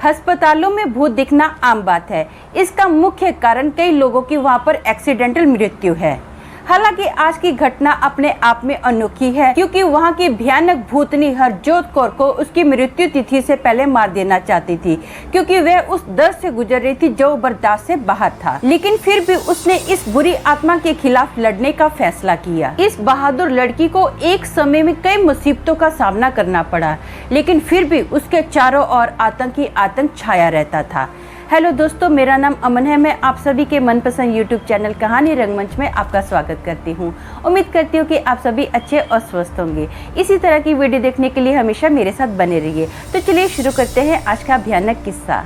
अस्पतालों में भूत दिखना आम बात है। इसका मुख्य कारण कई लोगों की वहां पर एक्सीडेंटल मृत्यु है। हालांकि आज की घटना अपने आप में अनोखी है, क्योंकि वहां की भयानक भूतनी हरजोत कौर को उसकी मृत्यु तिथि से पहले मार देना चाहती थी, क्योंकि वह उस दर्द से गुजर रही थी जो बर्दाश्त से बाहर था। लेकिन फिर भी उसने इस बुरी आत्मा के खिलाफ लड़ने का फैसला किया। इस बहादुर लड़की को एक समय में कई मुसीबतों का सामना करना पड़ा, लेकिन फिर भी उसके चारों ओर आतंक छाया रहता था। हेलो दोस्तों, मेरा नाम अमन है। मैं आप सभी के मनपसंद यूट्यूब चैनल कहानी रंगमंच में आपका स्वागत करती हूं। उम्मीद करती हूं कि आप सभी अच्छे और स्वस्थ होंगे। इसी तरह की वीडियो देखने के लिए हमेशा मेरे साथ बने रहिए। तो चलिए शुरू करते हैं आज का भयानक किस्सा।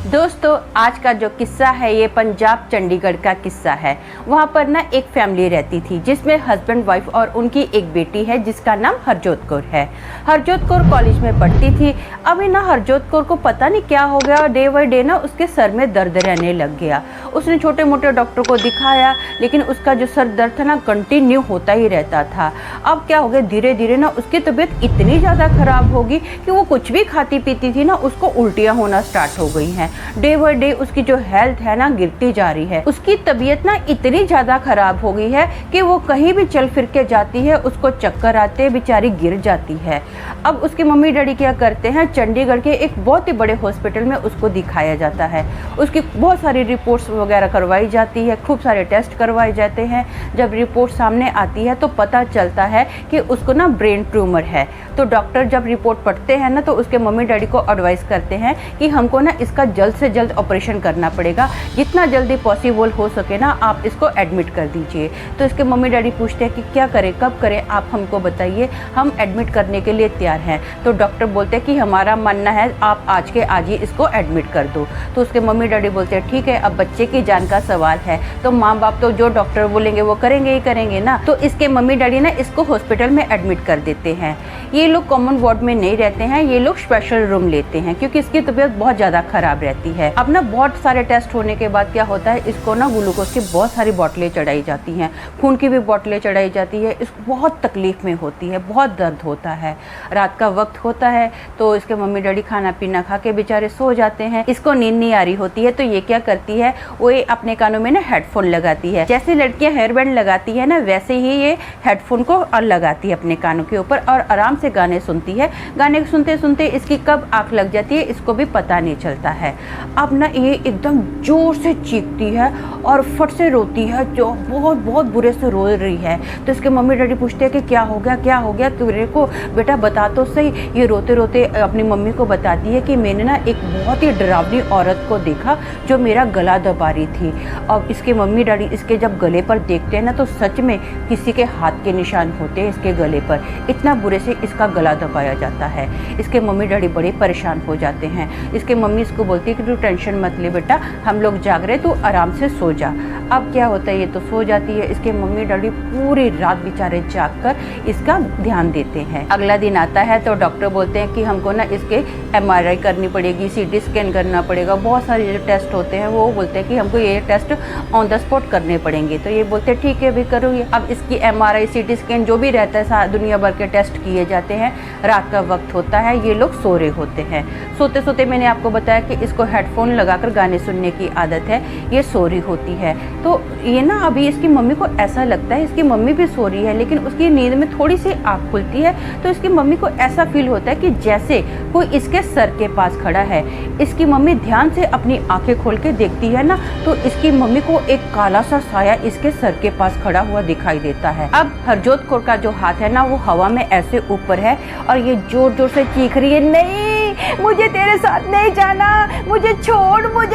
दोस्तों, आज का जो किस्सा है ये पंजाब चंडीगढ़ का किस्सा है। वहाँ पर ना एक फैमिली रहती थी, जिसमें हस्बैंड वाइफ और उनकी एक बेटी है जिसका नाम हरजोत कौर है। हरजोत कौर कॉलेज में पढ़ती थी। अभी ना हरजोत कौर को पता नहीं क्या हो गया, डे बाई डे ना उसके सर में दर्द रहने लग गया। उसने छोटे मोटे डॉक्टर को दिखाया, लेकिन उसका जो सर दर्द था ना कंटिन्यू होता ही रहता था। अब क्या हो गया, धीरे धीरे ना उसकी तबीयत इतनी ज़्यादा खराब होगी कि वो कुछ भी खाती पीती थी ना उसको उल्टियाँ होना स्टार्ट हो गई हैं। डे बाई डे उसकी जो हेल्थ है ना गिरती जा रही है। उसकी तबीयत ना इतनी ज्यादा खराब हो गई है कि वो कहीं भी चल फिर के जाती है उसको चक्कर आते, बेचारी गिर जाती है। अब उसके मम्मी डैडी क्या करते हैं, चंडीगढ़ के एक बहुत ही बड़े हॉस्पिटल में उसको दिखाया जाता है। उसकी बहुत सारी रिपोर्ट्स वगैरह करवाई जाती है, खूब सारे टेस्ट करवाए जाते हैं। जब रिपोर्ट सामने आती है तो पता चलता है कि उसको ना ब्रेन ट्यूमर है। तो डॉक्टर जब रिपोर्ट पढ़ते हैं ना तो उसके मम्मी डैडी को एडवाइस करते हैं कि हमको ना इसका जल्द से जल्द ऑपरेशन करना पड़ेगा, जितना जल्दी पॉसिबल हो सके ना आप इसको एडमिट कर दीजिए। तो इसके मम्मी डैडी पूछते हैं कि क्या करें, कब करें, आप हमको बताइए, हम एडमिट करने के लिए तैयार हैं। तो डॉक्टर बोलते हैं कि हमारा मानना है आप आज के आज ही इसको एडमिट कर दो। तो उसके मम्मी डैडी बोलते हैं ठीक है, अब बच्चे की जान का सवाल है तो माँ बाप तो जो डॉक्टर बोलेंगे वो करेंगे ही करेंगे ना। तो इसके मम्मी डैडी ना इसको हॉस्पिटल में एडमिट कर देते हैं। ये लोग कॉमन वार्ड में नहीं रहते हैं, ये लोग स्पेशल रूम लेते हैं, क्योंकि इसकी तबीयत बहुत ज़्यादा खराब रहती है। अब ना बहुत सारे टेस्ट होने के बाद क्या होता है, इसको ना ग्लूकोज की बहुत सारी बोतलें चढ़ाई जाती हैं, खून की भी बोतलें चढ़ाई जाती है। इसको बहुत तकलीफ में होती है, बहुत दर्द होता है। रात का वक्त होता है तो इसके मम्मी डैडी खाना पीना खा के बेचारे सो जाते हैं। इसको नींद नहीं आ रही होती है तो ये क्या करती है, वो ये अपने कानों में ना हेडफोन लगाती है। जैसे लड़कियां हेयर बैंड लगाती है ना, वैसे ही ये हेडफोन को लगाती है अपने कानों के ऊपर और आराम से गाने सुनती है। गाने सुनते सुनते इसकी कब आँख लग जाती है इसको भी पता नहीं चलता है। अब ना ये एकदम जोर से चीखती है और फट से रोती है, जो बहुत बहुत बुरे से रो रही है। तो इसके मम्मी डैडी पूछते हैं कि क्या हो गया, क्या हो गया तेरे को, बेटा बता तो सही। ये रोते रोते अपनी मम्मी को बताती है कि मैंने ना एक बहुत ही डरावनी औरत को देखा जो मेरा गला दबा रही थी। और इसके मम्मी डैडी इसके जब गले पर देखते हैं ना तो सच में किसी के हाथ के निशान होते हैं इसके गले पर, इतना बुरे से इसका गला दबाया जाता है। इसके मम्मी डैडी बड़े परेशान हो जाते हैं। इसके मम्मी इसको बोलती है कि तू टेंशन मत ले बेटा, हम लोग जाग रहे, तू आराम से सो जा। अब क्या होता है, ये तो सो जाती है। इसके मम्मी डैडी पूरी रात बेचारे जाग कर इसका ध्यान देते हैं। अगला दिन आता है तो डॉक्टर बोलते हैं कि हमको ना इसके MRI करनी पड़ेगी, CT स्कैन करना पड़ेगा, बहुत सारे जो टेस्ट होते हैं वो बोलते हैं कि हमको ये टेस्ट ऑन द स्पॉट करने पड़ेंगे। तो ये बोलते हैं ठीक है भी करो ये। अब इसकी MRI CT स्कैन जो भी रहता है दुनिया भर के टेस्ट किए जाते हैं। रात का वक्त होता है, ये लोग सो रहे होते हैं। सोते सोते मैंने आपको बताया कि इसको हेडफोन लगाकर गाने सुनने की आदत है, ये सो रही होती है। तो ये ना अभी इसकी मम्मी को ऐसा लगता है इसकी मम्मी भी सो रही है, लेकिन उसकी नींद में थोड़ी सी आँख खुलती है तो इसकी मम्मी को ऐसा फील होता है कि जैसे कोई इसके सर के पास खड़ा है। इसकी मम्मी ध्यान से अपनी आंखें खोल के देखती है ना तो इसकी मम्मी को एक काला सा साया इसके सर के पास खड़ा हुआ दिखाई देता है। अब हरजोत कौर का जो हाथ है ना वो हवा में ऐसे ऊपर है और ये जोर जोर से चीख रही है, नहीं मुझे तेरे साथ नहीं जाना, मुझे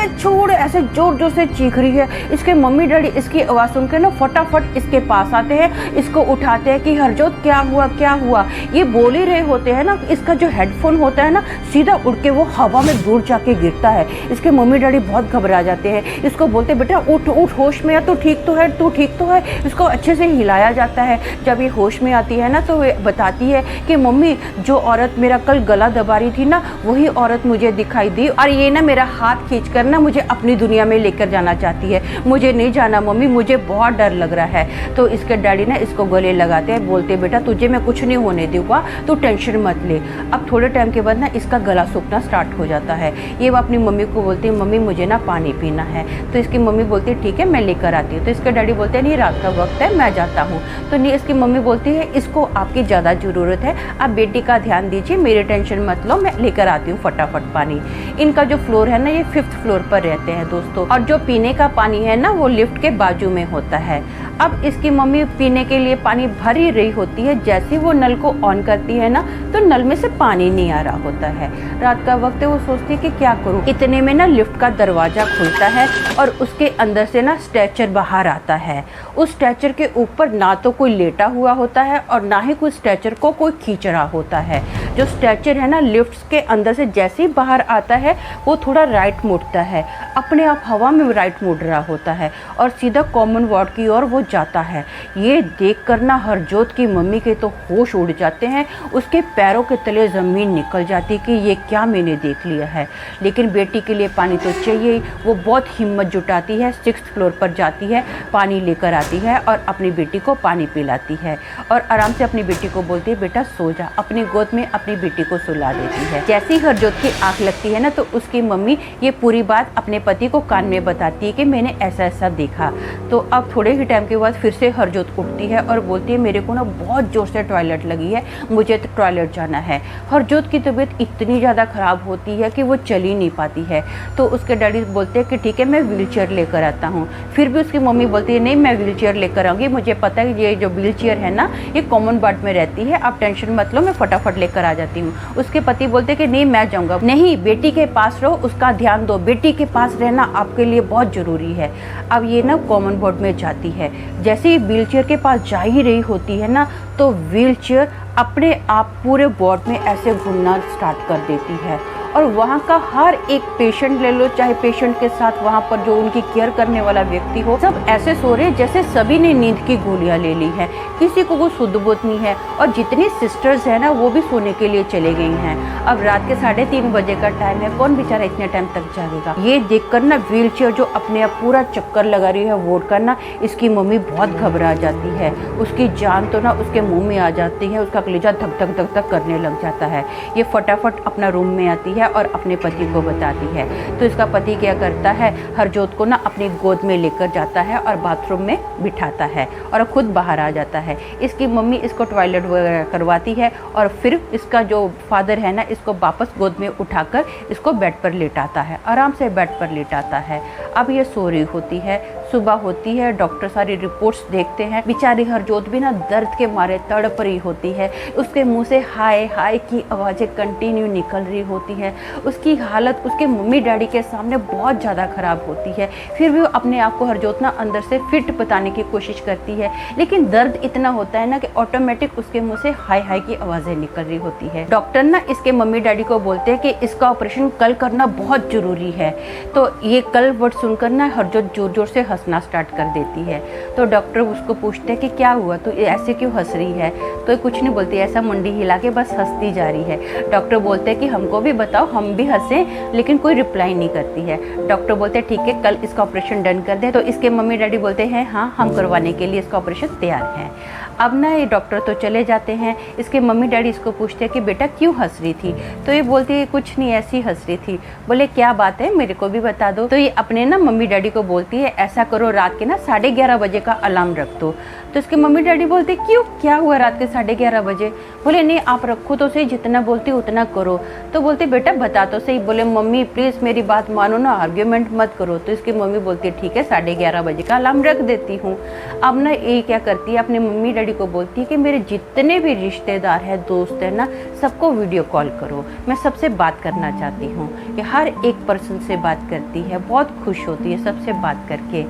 छोड़, ऐसे जोर जोर से चीख रही है। इसके मम्मी डैडी इसकी आवाज़ सुनकर ना फटाफट इसके पास आते हैं, इसको उठाते हैं कि हरजोत क्या हुआ क्या हुआ। ये बोल ही रहे होते हैं ना, इसका जो हेडफोन होता है ना सीधा उड़ के वो हवा में दूर जाके गिरता है। इसके मम्मी डैडी बहुत घबरा जाते हैं, इसको बोलते बेटा उठ उठ, होश में आ, तू ठीक तो है। इसको अच्छे से हिलाया जाता है। जब ये होश में आती है ना तो ये बताती है कि मम्मी जो औरत मेरा कल गला दबा रही थी ना वही औरत मुझे दिखाई दी और ये ना मेरा हाथ खींचकर ना मुझे अपनी दुनिया में लेकर जाना चाहती है। मुझे नहीं जाना मम्मी, मुझे बहुत डर लग रहा है। तो इसके डैडी ना इसको गले लगाते हैं, बोलते बेटा तुझे मैं कुछ नहीं होने दूंगा, तू टेंशन मत ले। अब थोड़े टाइम के बाद ना इसका गला सूखना स्टार्ट हो जाता है। ये वो अपनी मम्मी को बोलती है मम्मी मुझे ना पानी पीना है। तो इसकी मम्मी बोलती है ठीक है मैं लेकर आती हूँ। तो इसके डैडी बोलते हैं नहीं रात का वक्त है, मैं जाता हूँ। तो नहीं इसकी मम्मी बोलती है इसको आपकी ज़्यादा ज़रूरत है, आप बेटी का ध्यान दीजिए, मेरी टेंशन मत लो, मैं लेकर आती हूँ फटाफट पानी। इनका जो फ्लोर है ना ये 5th फ्लोर पर रहते हैं दोस्तों, और जो पीने का पानी है ना वो लिफ्ट के बाजू में होता है। अब इसकी मम्मी पीने के लिए पानी भर ही रही होती है, जैसे वो नल को ऑन करती है ना तो नल में से पानी नहीं आ रहा होता है। रात का वक्त है, वो सोचती है कि क्या करूं। इतने में ना लिफ्ट का दरवाजा खुलता है और उसके अंदर से ना स्ट्रेचर बाहर आता है। उस स्ट्रेचर के ऊपर ना तो कोई लेटा हुआ होता है और ना ही कोई स्ट्रेचर को कोई खींच रहा होता है। जो स्ट्रेचर है ना लिफ्ट के अंदर से जैसे ही बाहर आता है वो थोड़ा राइट मुड़ता है, अपने आप हवा में राइट मुड़ रहा होता है और सीधा कॉमन वार्ड की ओर वो जाता है। ये देख कर ना हरजोत की मम्मी के तो होश उड़ जाते हैं, उसके पैरों के तले ज़मीन निकल जाती कि ये क्या मैंने देख लिया है। लेकिन बेटी के लिए पानी तो चाहिए ही। वो बहुत हिम्मत जुटाती है, 6th फ्लोर पर जाती है, पानी लेकर आती है और अपनी बेटी को पानी पिलाती है और आराम से अपनी बेटी को बोलती है बेटा सो जा, अपनी गोद में अपनी बेटी को सुला देती है। जैसे ही हरजोत की आँख लगती है ना तो उसकी मम्मी ये पूरी बात अपने पति को कान में बताती है कि मैंने ऐसा ऐसा देखा। तो अब थोड़े ही टाइम के बाद फिर से हरजोत उठती है और बोलती है मेरे को ना बहुत ज़ोर से टॉयलेट लगी है, मुझे तो टॉयलेट जाना है। हरजोत की तबीयत इतनी ज़्यादा ख़राब होती है कि वो चल ही नहीं पाती है। तो उसके डैडी बोलते हैं कि ठीक है मैं व्हीलचेयर लेकर आता हूँ। फिर भी उसकी मम्मी बोलती है नहीं मैं व्हीलचेयर लेकर आऊँगी, मुझे पता है ये जो व्हीलचेयर है ना ये कॉमन वार्ड में रहती है, आप टेंशन मत लो, मैं फटाफट लेकर आ जाती हूँ। उसके पति बोलते कि नहीं मैं जाऊँगा। नहीं बेटी के पास रहो, उसका ध्यान दो, बेटी के पास रहना आपके लिए बहुत ज़रूरी है। अब ये ना कॉमन वार्ड में जाती है, जैसे ही व्हीलचेयर के पास जा ही रही होती है ना तो व्हीलचेयर अपने आप पूरे वार्ड में ऐसे घूमना स्टार्ट कर देती है और वहाँ का हर एक पेशेंट ले लो, चाहे पेशेंट के साथ वहाँ पर जो उनकी केयर करने वाला व्यक्ति हो, सब ऐसे सो रहे जैसे सभी ने नींद की गोलियाँ ले ली है, किसी को कोई सुध बुध नहीं है। और जितनी सिस्टर्स हैं ना वो भी सोने के लिए चले गई हैं। अब रात के 3:30 बजे का टाइम है, कौन बेचारा इतने टाइम तक जागेगा। ये देखकर ना व्हीलचेयर जो अपने आप पूरा चक्कर लगा रही है वार्ड का ना, इसकी मम्मी बहुत घबरा जाती है। उसकी जान तो ना उसके मुँह में आ जाती है, उसका कलेजा धक धक धक धक करने लग जाता है। ये फटाफट अपना रूम में आती है और अपने पति को बताती है। तो इसका पति क्या करता है, हरजोत को ना अपनी गोद में लेकर जाता है और बाथरूम में बिठाता है और खुद बाहर आ जाता है। इसकी मम्मी इसको टॉयलेट वगैरह करवाती है और फिर इसका जो फादर है ना इसको वापस गोद में उठाकर इसको बेड पर लेटाता है, आराम से बेड पर लेटाता है। अब ये सो रही होती है, सुबह होती है, डॉक्टर सारी रिपोर्ट्स देखते हैं। बेचारी हरजोत भी ना दर्द के मारे तड़प रही होती है, उसके मुंह से हाय हाय की आवाज़ें कंटिन्यू निकल रही होती है। उसकी हालत उसके मम्मी डैडी के सामने बहुत ज़्यादा ख़राब होती है। फिर भी वो अपने आप को हरजोत ना अंदर से फिट बताने की कोशिश करती है, लेकिन दर्द इतना होता है ना कि ऑटोमेटिक उसके मुँह से हाय हाय की आवाज़ें निकल रही होती है। डॉक्टर ना इसके मम्मी डैडी को बोलते हैं कि इसका ऑपरेशन कल करना बहुत ज़रूरी है। तो ये कल वर्ड सुनकर ना हरजोत जोर जोर से हंसना स्टार्ट कर देती है। तो डॉक्टर उसको पूछते हैं कि क्या हुआ, तो ऐसे क्यों हंस रही है। तो कुछ नहीं बोलती, ऐसा मुंडी हिला के बस हंसती जा रही है। डॉक्टर बोलते हैं कि हमको भी बताओ, हम भी हंसें, लेकिन कोई रिप्लाई नहीं करती है। डॉक्टर बोलते हैं ठीक है कल इसका ऑपरेशन डन कर दे। तो इसके मम्मी डैडी बोलते हैं हाँ हम करवाने के लिए इसका ऑपरेशन तैयार हैं। अब ना ये डॉक्टर तो चले जाते हैं। इसके मम्मी डैडी इसको पूछते हैं कि बेटा क्यों हंस रही थी। तो ये बोलती है कुछ नहीं ऐसी हंस रही थी। बोले क्या बात है मेरे को भी बता दो। तो ये अपने ना मम्मी डैडी को बोलती है ऐसा करो रात के ना 11:30 बजे का अलार्म रख दो। तो इसके मम्मी डैडी बोलते क्यों, क्या हुआ रात के 11:30 बजे। बोले नहीं आप रखो तो सही, जितना बोलती उतना करो। तो बोलते बेटा बता तो सही। बोले मम्मी प्लीज़ मेरी बात मानो ना, आर्ग्यूमेंट मत करो। तो इसकी मम्मी बोलती है ठीक है 11:30 बजे का अलार्म रख देती हूँ। अब ना ये क्या करती है अपने मम्मी डैडी को बोलती है कि मेरे जितने भी रिश्तेदार हैं दोस्त हैं ना सबको वीडियो कॉल करो, मैं सबसे बात करना चाहती हूँ। कि हर एक पर्सन से बात करती है, बहुत खुश होती है सबसे बात करके।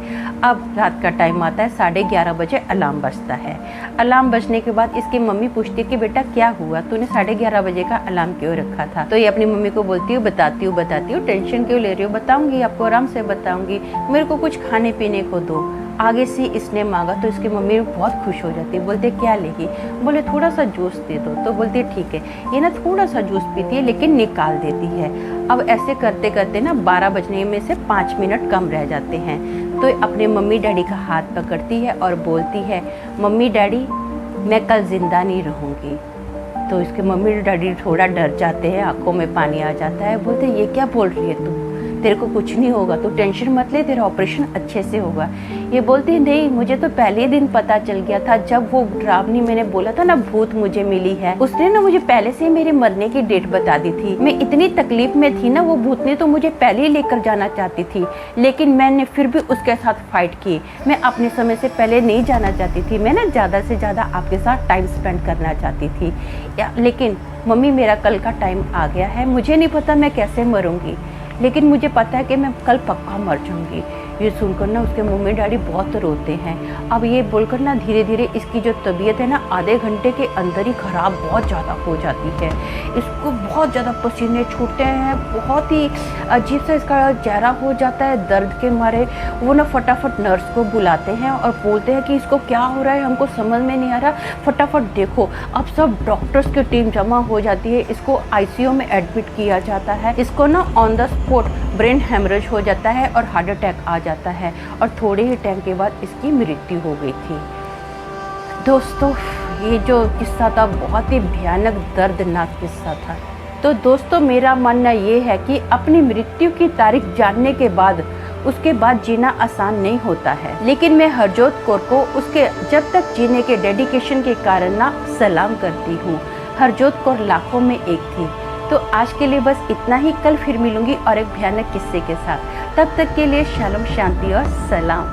अब रात का टाइम आता है 11:30 बजे अलार्म अलार्म बजता है। अलार्म बजने के बाद इसकी मम्मी पूछती है कि बेटा क्या हुआ, तूने 11:30 बजे का अलार्म क्यों रखा था? तो ये अपनी मम्मी को बोलती हूँ बताती हूँ, टेंशन क्यों ले रही हो, बताऊंगी आपको, आराम से बताऊंगी, मेरे को कुछ खाने पीने को दो। आगे से इसने मांगा तो इसकी मम्मी बहुत खुश हो जाती है, बोलते क्या लेगी? बोले थोड़ा सा जूस दे दो। तो बोलती है ठीक है। ये ना थोड़ा सा जूस पीती है लेकिन निकाल देती है। अब ऐसे करते करते ना 12 बजने में से 5 मिनट कम रह जाते हैं। तो अपने मम्मी डैडी का हाथ पकड़ती है और बोलती है मम्मी डैडी मैं कल जिंदा नहीं रहूँगी। तो इसके मम्मी डैडी थोड़ा डर जाते हैं, आंखों में पानी आ जाता है, बोलते ये क्या बोल रही है तू, तेरे को कुछ नहीं होगा, तो टेंशन मत ले, तेरा ऑपरेशन अच्छे से होगा। ये बोलती है नहीं, मुझे तो पहले दिन पता चल गया था, जब वो डरावनी मैंने बोला था ना भूत मुझे मिली है, उसने ना मुझे पहले से मेरे मरने की डेट बता दी थी। मैं इतनी तकलीफ में थी ना, वो भूतनी तो मुझे पहले ही लेकर जाना चाहती थी, लेकिन मैंने फिर भी उसके साथ फाइट की। मैं अपने समय से पहले नहीं जाना चाहती थी, मैं ना ज़्यादा से ज़्यादा आपके साथ टाइम स्पेंड करना चाहती थी। लेकिन मम्मी मेरा कल का टाइम आ गया है, मुझे नहीं पता मैं कैसे मरूंगी, लेकिन मुझे पता है कि मैं कल पक्का मर जाऊंगी। ये सुनकर ना उसके मम्मी डैडी बहुत रोते हैं। अब ये बोलकर ना धीरे धीरे इसकी जो तबीयत है ना आधे घंटे के अंदर ही ख़राब बहुत ज़्यादा हो जाती है। इसको बहुत ज़्यादा पसीने छूटते हैं, बहुत ही अजीब सा इसका चेहरा हो जाता है दर्द के मारे। वो ना फटाफट नर्स को बुलाते हैं और बोलते हैं कि इसको क्या हो रहा है, हमको समझ में नहीं आ रहा, फटाफट देखो। अब सब डॉक्टर्स की टीम जमा हो जाती है, इसको ICU में एडमिट किया जाता है। इसको ना on the spot brain haemorrhage हो जाता है और हार्ट अटैक आ जाता है और थोड़े ही टाइम के बाद इसकी मृत्यु हो गई थी। दोस्तों ये जो किस्सा था बहुत ही भयानक दर्दनाक किस्सा था। तो दोस्तों मेरा मानना ये है कि अपनी मृत्यु की तारीख जानने के बाद उसके बाद जीना आसान नहीं होता है, लेकिन मैं हरजोत कौर को उसके जब तक जीने के डेडिकेशन के कारण ना सलाम करती हूँ। हरजोत कौर लाखों में एक थी। तो आज के लिए बस इतना ही, कल फिर मिलूंगी और एक भयानक किस्से के साथ। तब तक के लिए शालोम, शांति और सलाम।